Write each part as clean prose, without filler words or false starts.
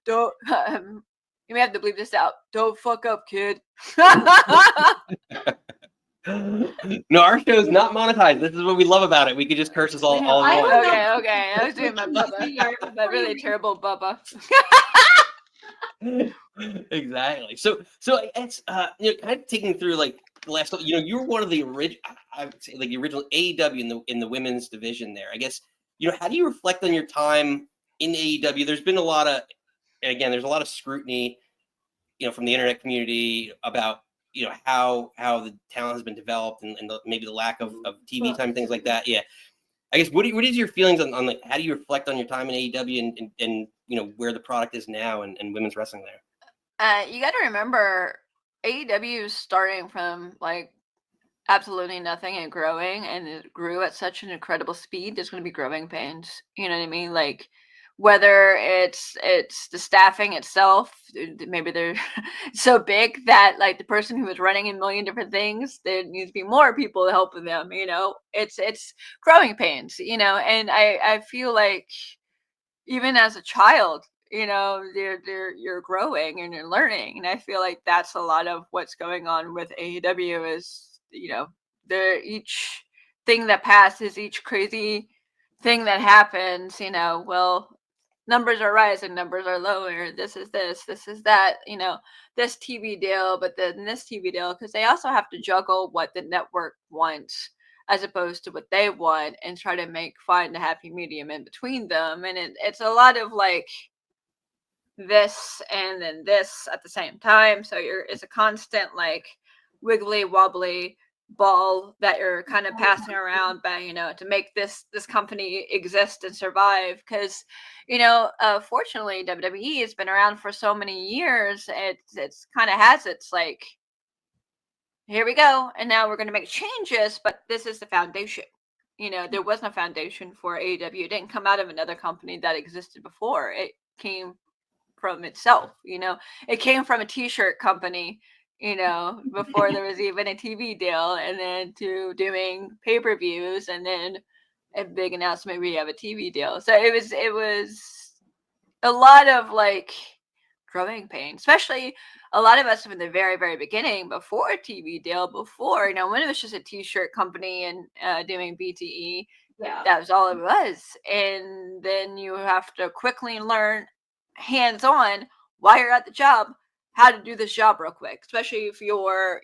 Don't. You may have to bleep this out. Don't fuck up, kid. No, our show is not monetized. This is what we love about it. We could just curse us all in one. Okay. I was doing my Bubba, but really terrible Bubba. Exactly. So it's kind of taking through like the last. You were one of the original. I would say like the original AEW in the women's division there. I guess how do you reflect on your time in AEW? There's been a lot of, and again, there's a lot of scrutiny, from the internet community about how the talent has been developed and maybe the lack of TV time, things like that. Yeah. I guess what is your feelings on like how do you reflect on your time in AEW and where the product is now and women's wrestling there? You got to remember AEW is starting from like absolutely nothing and growing, and it grew at such an incredible speed. There's going to be growing pains. You know what I mean? Like whether it's the staffing itself, maybe they're so big that like the person who is running a million different things, there needs to be more people helping them. It's growing pains. And I feel like even as a child, you're growing and you're learning, and I feel like that's a lot of what's going on with AEW is each thing that passes, each crazy thing that happens, well, numbers are rising, numbers are lower, this is that, this TV deal, but then this TV deal, because they also have to juggle what the network wants as opposed to what they want and try to find a happy medium in between them. And it's a lot of like this and then this at the same time. So it's a constant like wiggly wobbly ball that you're kind of passing around, but to make this company exist and survive, because fortunately WWE has been around for so many years. It's kind of has its like, here we go, and now we're going to make changes, but this is the foundation. There wasn't a foundation for AEW. It didn't come out of another company that existed before. It came from itself. It came from a t-shirt company, before there was even a TV deal, and then to doing pay-per-views, and then a big announcement, we have a TV deal. So it was a lot of like growing pain, especially a lot of us from the very, very beginning, before a TV deal, before, when it was just a t-shirt company and doing BTE. Yeah. That was all it was. And then you have to quickly learn hands-on while you're at the job how to do this job real quick, especially if your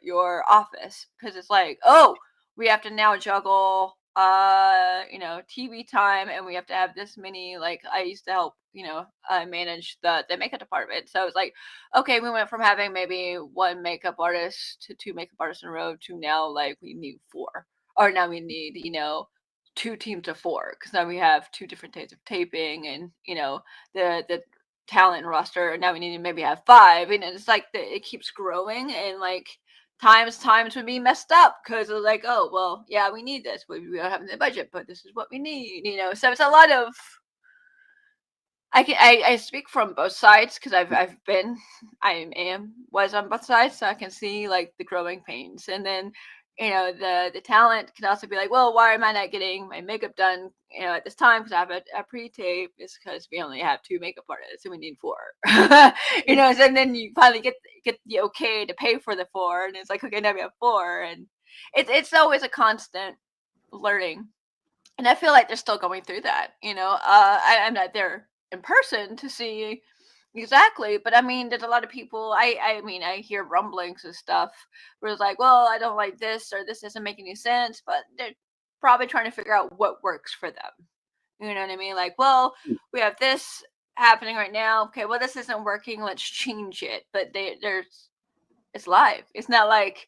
office, because it's like, oh, we have to now juggle TV time, and we have to have this many, like I used to help manage the makeup department. So it's like, okay, we went from having maybe one makeup artist to two makeup artists in a row to now like we need four, or now we need two teams of four, because now we have two different days of taping, and the talent roster, and now we need to maybe have five, and it's like it keeps growing, and like times would be messed up because it's like, oh well, yeah, we need this, we don't have the budget, but this is what we need, so it's a lot of, I speak from both sides because was on both sides, so I can see like the growing pains. And then the talent can also be like, well, why am I not getting my makeup done at this time, because I have a pre-tape? It's because we only have two makeup artists and we need four. And then you finally get the okay to pay for the four, and it's like, okay, now we have four, and it's always a constant learning. And I feel like they're still going through that. I'm not there in person to see exactly, but I mean, there's a lot of people. I mean, I hear rumblings and stuff where it's like, well, I don't like this, or this doesn't make any sense, but they're probably trying to figure out what works for them. You know what I mean? Like, well, we have this happening right now. Okay, well, this isn't working. Let's change it. But it's live. It's not like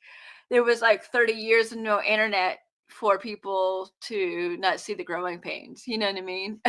there was like 30 years of no internet for people to not see the growing pains. You know what I mean?